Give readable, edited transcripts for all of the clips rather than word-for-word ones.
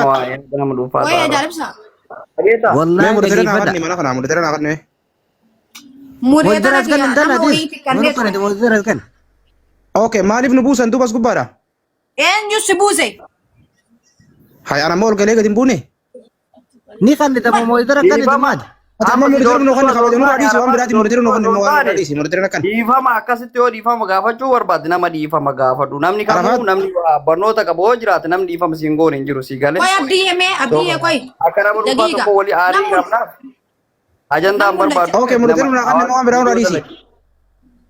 waa'ee nama dhuunfaa Wayyaa ta'a. jaalibsa. والله مدير دقيقة أنا ما أنا مدير أنا أغني Muree مدير tana أسكن biyya انتنا nama ديس wayiitti kanneen منو كان مدير أسكن أوكي ما لي بنبوس أنتو بس كبارة eenyu si buuse. هاي أنا مول قليل قديم بوني ني خلي تبغى مدير أسكن دماد أتعمل مدير إنه خلنا خلاص إنه رئيس وأنا براتي مدير إنه خلنا رئيس مدير إنه كان Dhiifama akkasitti yoo dhiifama gaafachuu barbaade nama dhiifama gaafadhu. Namni kamuu namni barnoota qabu yoo jiraate namni dhiifama siin goone hin jiru sii galee. Qoy abdiyyee qoy. Akka nama dhuunfaa tokko walii aarii qabnaaf ajandaan barbaadu. أوكي مدير إنه خلنا نوام برا رئيس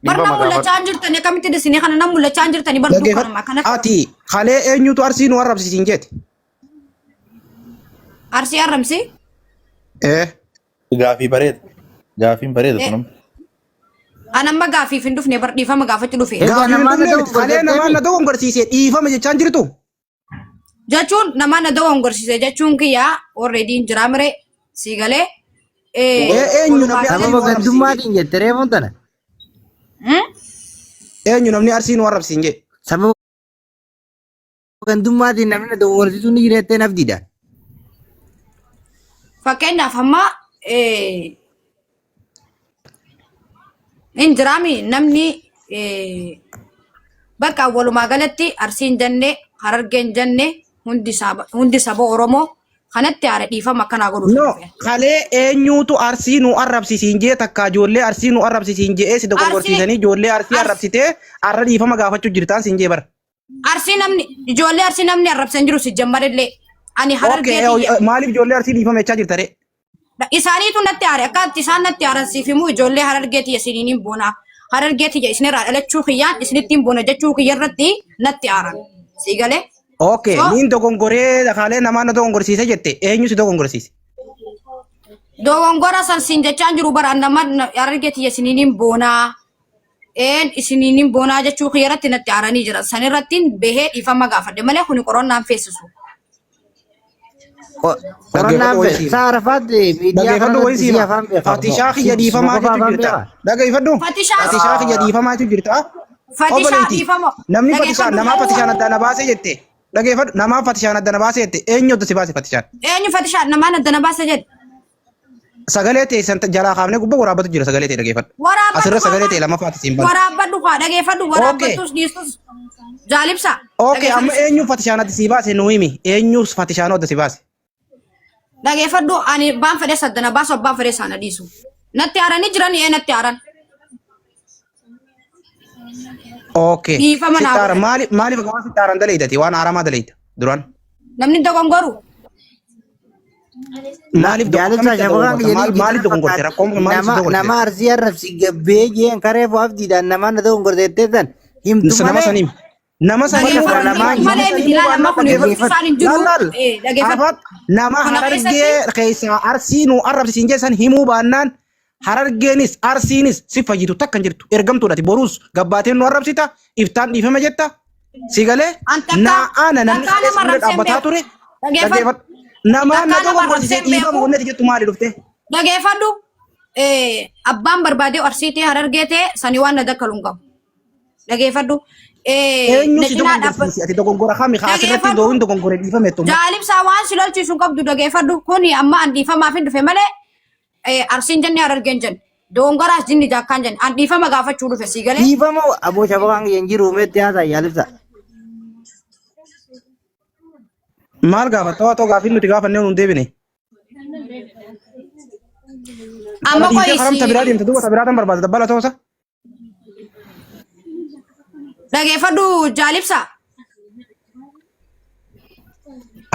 Bar nam mul'achaa hin jirtani akkamitti dhiisanii kana nam mul'achaa hin jirtani bar dukkanuma kana. أتي خليه إنه تارسين وارب سينجت Arsii arramsi. إيه Gaaffii bareeda. Gaaffiin bareeda kunum. Anamma gaafiif hin dhufne bar dhiifama gaafachuu dhufe. Egaa namaan na ta'u خليه نمان ندوم برسيسي إيفا مجتشان جرتو Jechuun nama na dogongorsiise jechuun kiyyaa already hin jiraamre sii galee. eenyu namni sababa gandumaatiin jette reefuun tana eenyu namni arsiin warrab siinge sababa gandumaatiin namni na dogongorsiisuu ni jireettee nafdiidha. Fakkeenyaaf amma hin jiraami namni bakka walumaa galatti Arsiin jenne Harargeen jenne hundi saba Oromoo kanatti haara dhiifama akkanaa godhu. no kalee eenyuutu arsii nu arrabsiisiin jee takka ijoollee arsii nu arrabsiisiin jee si dogongorsiisanii ijoollee arsii arrabsitee arra dhiifama gaafachuu jirtaan siin jee bara. Arsii namni ijoollee Arsii namni arrabsan jiru si jammarillee ani Harargeetii maaliif ijoollee arsii dhiifama jechaa jirta ree? isaaniitu natti haare akkatti isaan natti haaransiif himuu ijoollee Harargeetii isiniin boona Harargeetii isinirraa dhalachuu kiyyaan isinittiin boona jechuu kiyya irratti natti haaran sii galee. Okay, niin dogongoree kalee namaan na dogongorsiise jette eenyu si dogongorsiise? Dogongora san siin jechaan jiru bara nama Harargeetii isiniin boonaa isiniin boonaa jechuu kiyya irratti natti haaranii jiran san irratti bahee dhiifama gaafadhe malee kuni qorannaan feesisu. Qorannaan fee saarafaat miidiyaa Dhaggeeffadhu kanatti wayii si afaan siima. beekamu. Fatishaa kiyya dhiifamaa jechuun jirta. Dhaggeeffadhu. Fatishaa kiyya dhiifamaa jechuun jirta. Fatishaa dhiifama. Namni fatishaa namaa fatishaan adda na baase jette. Dhaggeeffadhu namaa fatishaan adda na baase jette eenyu adda si baase fatishaan? Eenyu fatishaan namaan adda na baase jedhe. Sagalee ta'e jalaa kaafnee gubbaa waraabbatu jira sagalee ta'e dhaggeeffadhu. Asirra sagalee ta'e lama faati siin baase. Waraabbadhu kaa dhaggeeffadhu waraabbattus dhiistus jaalibsa. Okay, amma eenyu fatishaan adda si baase nuu himi eenyu fatishaan adda si baase? Dhaggeeffadhu ani baan fedhe saddana baasu abbaan fedhe sana dhiisu. Natti haaranii jiran natti haaran. Okay. Dhiifama naa Sitaara maaliif gaafa sitaaran daleeydati waan haaramaa daleeyda duraan? Namni dogongoru. Maaliif Jaalibsa shabakaan maaliif dogongorte rakkoon maaliif dogongorte? nama arsii arrabsi gabbee jeen karee foo abdiidhaan namaan na dogongorteettee san himtu Nama malee saniim. Nama saniim Malee miti laala amma kun isaan hin jiru. Dhaggeeffadhu. nama harargee keessaa arsii nu arrabsiisin jeessan himuu baannaan harargeenis arsiinis si fayyitu takkan jirtu ergamtuudhaati boruus gabbaateen nu arrabsita iftaan dhiifama jetta si galee naa'aana namni keessatti dhaabbataa ture dhaggeeffadhu namaan na dogongorsiisee dhiifama gonneeti jettu maali dhufte? Dhaggeeffadhu. Abbaan barbaadee arsiitee Harargeetee sanii waan na dakkalu hin qabu. Dhaggeeffadhu. Eenyu si dogongorsiise ati dogongora kami asirratti doohin dogongore dhiifame tuma. Jaalibsaa waan si lolchiisu hin qabdu dhaggeeffadhu kuni amma an dhiifamaaf hin dhufe malee Arsiin jenne Harargeen jenne dogongoraas jinni jaakkaan jenne an dhiifama gaafachuu dhufe sii galee. dhiifama aboo shabakaan yeen jiru umetti haasaa jaalibsa. Maal gaafatta waa gaafii nuti gaafannee nun deebine. Amma Haramta biraa deemte duuba tabiraatan barbaada dabbala ta'uusa. dhaggeeffadhu jaalibsaa.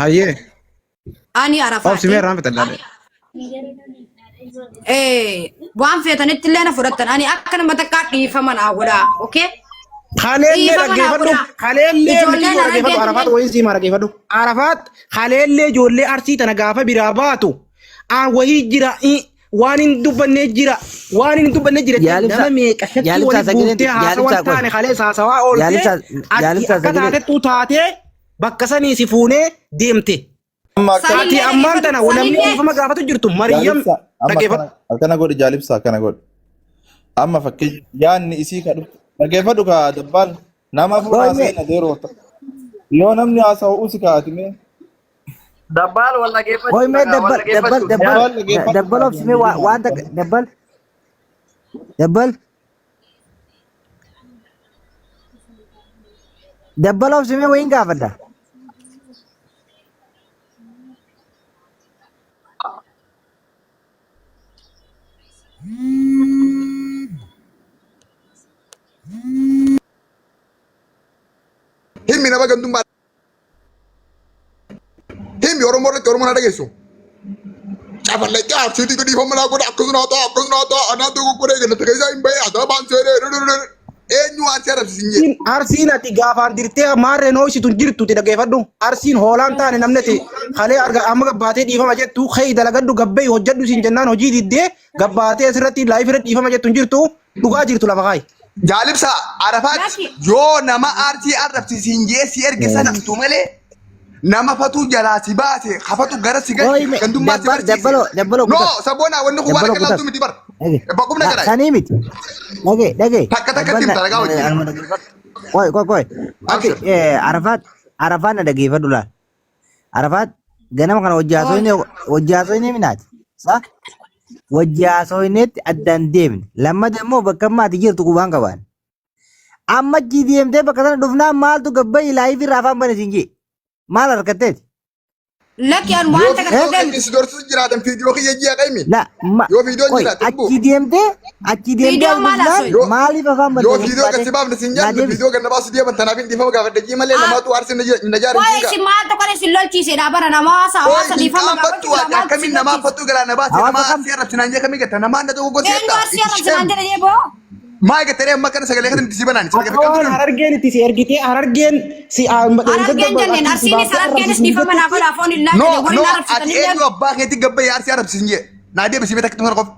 Ayyee. Ani arafaate. Obsimee irraan fitadhaadhe. Waan feetanitti illee na fudhattan ani akka nama takkaa dhiifama naa godhaa okay. Kaleellee dhaggeeffadhu. Kaleellee miti dhaggeeffadhu. Arafaat wayii siima dhaggeeffadhu. Arafaat kaleellee ijoollee arsii tana gaafa biraa baatu. Wayii jira waan hin dubbannee jira. Waan hin dubbannee jira. Nama meeqa shakki walii buutee haasawaa taane kalee haasawaa oolte. Akka taatettuu taatee bakka sanii si fuunee deemte. Ati ammaan tana namni dhiifama gaafatu jirtu Mariyyam dhaggeeffadhu. Akkana godhi jaalibsa akkana godhi. Amma fakkii yaanni isii kadhu. Dhaggeeffadhu kaa dabbal nama fuudhaa seena deeroota. Yoo namni haasa'u usi kaatime. Dabbal walla geeffachuu. Hoy mee dhagaa, walla geeffachuu. dabbal obsime waan takka dabbal obsime wayin gaafadha. Himmi nama gandummaa. Himmi Oromoo irratti Oromoo na dhageessu. Cafallee caabsiitii gadi famalaa godha akkasuma ta'a anaa tokko godhee gannatti keessaa hin bahee asaa baan seeree eenyu arsii arabsiisin jee. Arsiin ati gaafaan dirtee maarree noo isitu jirtu ti dhaggeeffadhu. Arsiin hoolaan taane namnati kalee arga amma gabbaatee dhiifama jettu kee dalagaddu gabbee hojjedhu siin jennaan hojii diddee gabbaatee asirratti laayif irratti dhiifama jettu hin jirtu dhugaa jirtu lafa kaayi. Jaalibsa Arafaat yoo nama arsii arrabsiisin jee si erge sanamtu malee nama fatuu jalaa si baase hafatu gara si galchi gandummaa si barsiise. No saboona wanni kun waan kallattuu miti bar. Bakkuma nagaraa. Sanii miti. Dhagee. Takka timta dhagaa hojii. Koy. Ati Arafaat na dhageeffadhu laal. Arafaat ganama kana hojjaasoo inni minaati. Sa? Hojjaasoo innitti addaan deemne. Lammata immoo bakka ammaati jirtu qubaan qabaan. Amma achi deemtee bakka sana dhufnaan maaltu gabbayii laayifii raafaan bane siin jee. Maal harkatteeti? Laki an waan takka Yoo kan si dorsu jiraatan fiidiyoo kiyya ji'a qaymi. Yoo fiidiyoo jiraatan achi deemtee dhufnaan maaliif afaan bane? Yoo fiidiyoo kan si baafne sin jaatu fiidiyoo kan na baasu deeman tanaaf hin dhiifama gaafadha jii malee namaatu aarsi na jaari Waa'ee si maal tokko si lolchiise dhaabara namaa hawaasa dhiifama gaafachuu akkamiin namaa fattuu galaa na baase namaa arsii arrabsinaan jee kamii gatta namaa na tokko Eenyu arsii arrabsinaan jedhe jee boo? maa gattanii amma kana sagalee kan si banaan Afaan harargeen itti si ergitee harargeen si Harargeen jenneen arsiinis harargeenis dhiifama naa godha afoon illaa No, jedhe no, waliin ati arrabsitanii eenyu abbaa keetti gabbayee arsii arrabsiisin jee. Naa deebisii beektaa kituma qofa.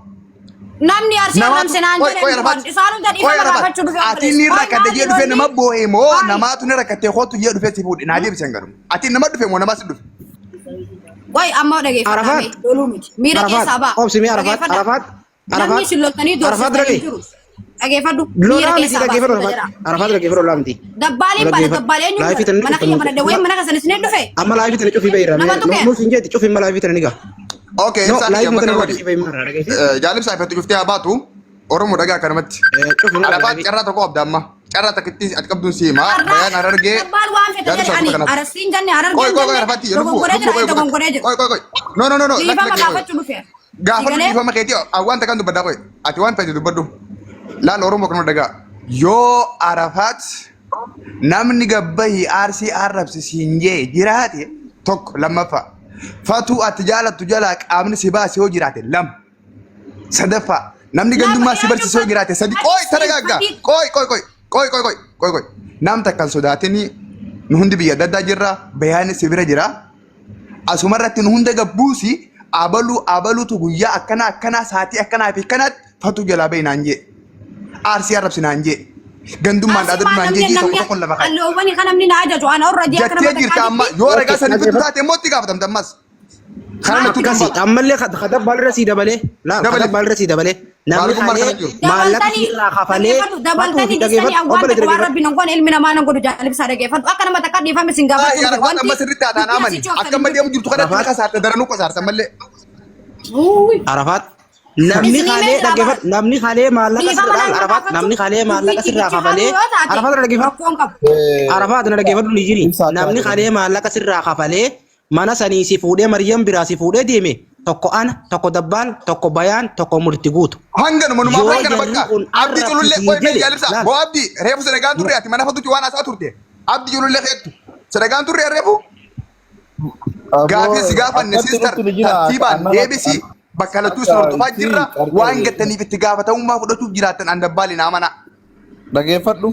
namni arsii arrabsinaan jedhe isaan hunda dhiifama gaafachuu dhufe Ati ni rakkate jee dhufee nama boo'ee moo namaatu ni rakkatee kootu jee dhufee si fuudhe naa deebisan garuu. Ati nama dhufe moo namaa si dhufe. Wayi amma dhageeffadhaa doluu miti miira keessaa ba'a. Obsimi Arafaat. Namni si loltanii doorsisanii jiru. Dhageeffadhu miira Lolaan si keessaa dhaggeeffadhu ba'a. Arafaat dhaggeeffadhu laa miti. Dabbaaliin bada dabbaaleen mana kiyya mana dawwee mana kasan isin dhufe. Amma laayifii tana cufii bahiira. Nuuf hin jeeti cufii amma laayifii tana ni gaha. Okay, No, ibsaa laayifii tana kiyya waa cufii bahiira dhageeffadhu. jaalibsaa ifatti cuftee haa baatu Oromoo dhagaa kanamatti. Arafaat carraa tokko abda amma. Carraa takkitti ati qabduun si himaa bayaan harargee. Dabbaal waan fedhe jedhani arsiin jenne harargeen jenne dogoggoree jira dogoggoree jira. No. Dhiifama gaafachuu dhufe. Gaafa dhiifama keetii waan takkaan dubbaddaa qoy. Ati waan feete dubbaddu. Laal Oromoo kanuma dhagaa. Yoo Arafaat namni gabbayii arsii arrabsiisin jee jiraate tokko lammaffaa. Fatuu ati jaalattu jalaa qaamni si baase yoo jiraate lama. Sadaffaa namni gandummaa si barsiise yoo jiraate sadi. Qoy taragaggaa. Qoy. Nam takkan sodaatini nu hundi biyya adda addaa jirra bayaani si bira jira. Asumarratti nu hunda gabbuusi abaluutu guyyaa akkanaa saatii akkanaa fi akkanaatti fatuu jalaa bahi naan jee. Arsii arrabsinaan jee. Gandummaan dhaadatu naan jee tokko tokko lafa kaa'e. Alloowwan kan namni na ajaju ana warra diyaa kana Jettee jirta amma yoo ragaa sanii fitu taate immoo itti gaafatamta ammas. Kana natti Akkasii ammallee kadabbaa irra sii dabalee kadabbaa irra sii dabalee namni kaalee maallaqa irraa kafalee dabaltanii disanii awwaan takka waan rabbiin ongoon ilmi namaa nan godhu jaalibsaa dhageeffadhu akka nama takka dhiifame sin gaafatu Yaa Arafaat amma sirriitti haadhaan amani. Akka amma deemu jirtu kanatti akka saarte daranuu qosaarta mallee. Arafaat namni kaalee dhaggeeffadhu namni kaalee maallaqa sirraa Arafaat namni kaalee maallaqa sirraa kafalee Arafaat dhaggeeffadhu Arafaat na dhaggeeffadhu ni jiri namni kaalee maallaqa sirraa kafalee mana sanii si fuudhee Maryam biraa si fuudhee deeme tokko ana tokko dabbaan tokko bayaan tokko murti guutu. Hanganuma numaa hangana bakka. Abdi culullee qoy mee jaalibsa. Boo abdi reefu sadagaan turre ati mana fatutti waan haasaa turte. Abdi culullee keettu. Sadagaan turre reefu. Gaafii si gaafanne siistar tartiibaan deebisi. Bakka lattuu sun hortofaa jirra waan gattaniif itti gaafatamummaa fudhachuuf jiraattan an dabbaali naa mana. Dhageeffadhu.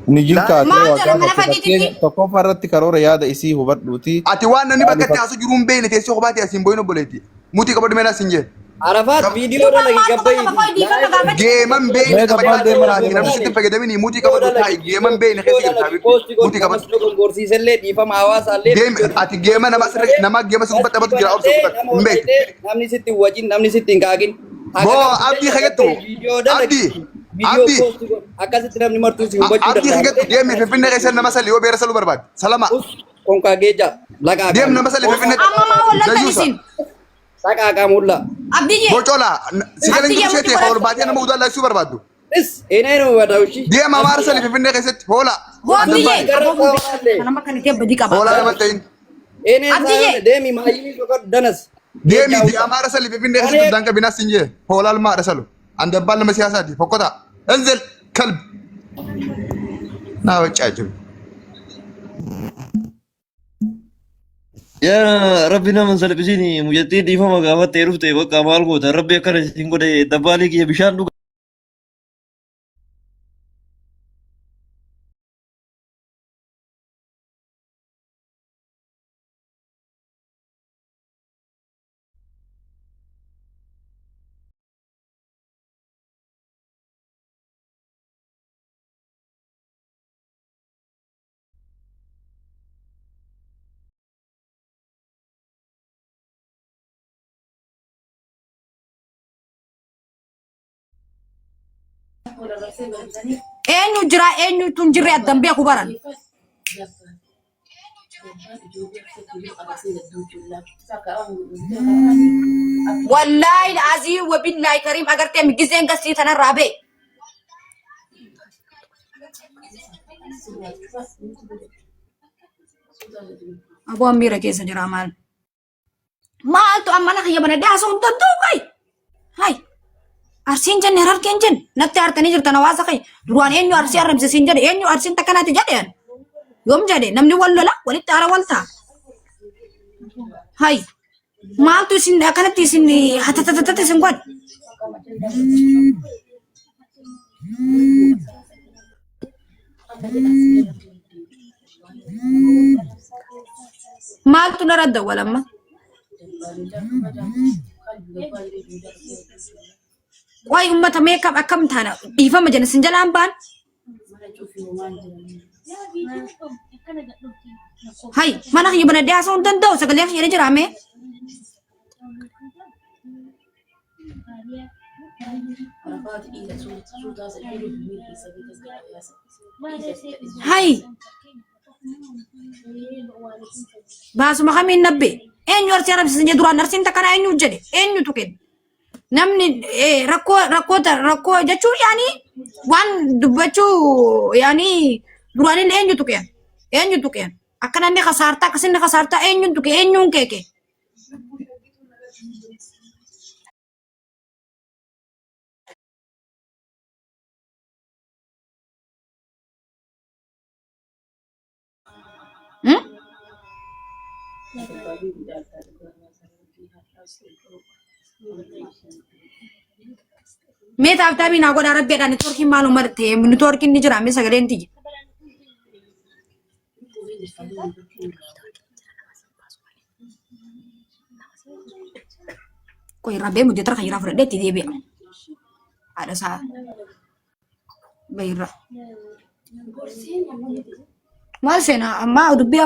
Ni jirkaatee tokkoffaa irratti karoora yaada isii hubadhuuti. Ati waan namni bakka itti haasu jiru hin beekne teessoo kophaatti asiin booyin obboleetti. Mutii qabadhu meelaa siin jee. Arafaat viidiyoo dha lagi gabbayii. Geeman beekne taphataa deemanaati namni sitti fayyadamini mutii qabadhu taa'i geeman beekne keessa jirta mutii qabadhu. Gorsiisallee dhiifama hawaasaallee. Ati geema nama geema si gubbatti taphatu jira obsa gubbatti hin beekne. Namni sitti wajjin namni sitti hin kaagin. Boo abdii kagettu abdii akkasitti namni martuu si hubachuu abdii kagettu deemee finfinnee keessa nama salii yoo beera saluu barbaade salama. konkaa geeja lagaa Deem nama salli finfinnee. Amma maa wallatan Jajuusa. isin. Sakaa qaamulla. Abdiyyee. Bocola. Sigaleen Abdiyyaa dursee muti hool baatee nama udaa laksuu barbaaddu. Is eeneen wadawshi. Deem amaara salli finfinnee keessatti hoola. Hoo Abdiyyee. Garra Nama kan itti badii qaba. Hoolaa nama ta'in. Eeneen Abdiyyee. saayee deemi maayilii tokko danas. Deemiti amaara salli finfinnee keessatti danka binaas hin jee. Hoolaa almaadha salu. Andabbaan nama siyaasaati. Fokkota. Enzel kalbi. Naa waccaa jiru. Yaa rabbi nama salphisini mucattiin dhiifama gaafattee dhufte bakka maal goota rabbi akkana isin godhe dabbaalii kiyya bishaan dhuga. Eenyu jira eenyutu hin jirre addan beeku baran. Wallaahi azii wabillaahi kariim agartee migizeen gasii tanarraa bee. Aboon miira keessa jira maal. Maaltu amma na kiyya bana daasoo hin danda'u kai. Hai. Arsiin jenne harargeen jenne natti hartanii jirtan hawaasa kai duraan eenyu arsii arrabsisiin jedhe eenyu arsiin takkanaati jedheen yoom jedhe namni wal lola walitti aara wal ta'a. Hai maaltu isin akkanatti isin hatatatata isin godhe. Maaltu na radda walamma. Waa'ee uummata meeqaaf akkam taana dhiifama jenna sin jalaan baan. Hai mana kiyya bana dhiyaasuu hin danda'u sagalee kiyya jiraame. Hai baasuma kamiin nabbe eenyu arsii arrabsiisan duraan arsiin takkana eenyu jedhe eenyutu kenna. Namni rakkoo jechuun yaani waan dubbachuu yaani duraanin eenyutu qe'an akka namni kasaartaa akkasinni kasaartaa eenyutu qe'e eenyuun keeke. Mee taabtaabii naa godhaa rabbiidhaan neetwoorkiin maaluma ta'e neetwoorkiin ni jira mee sagaleen tiyya. Koi rabbee mudee tarka jira fudhadhee itti deebi'a. Haadha isaa bayirra. Maal seenaa ammaa dubbii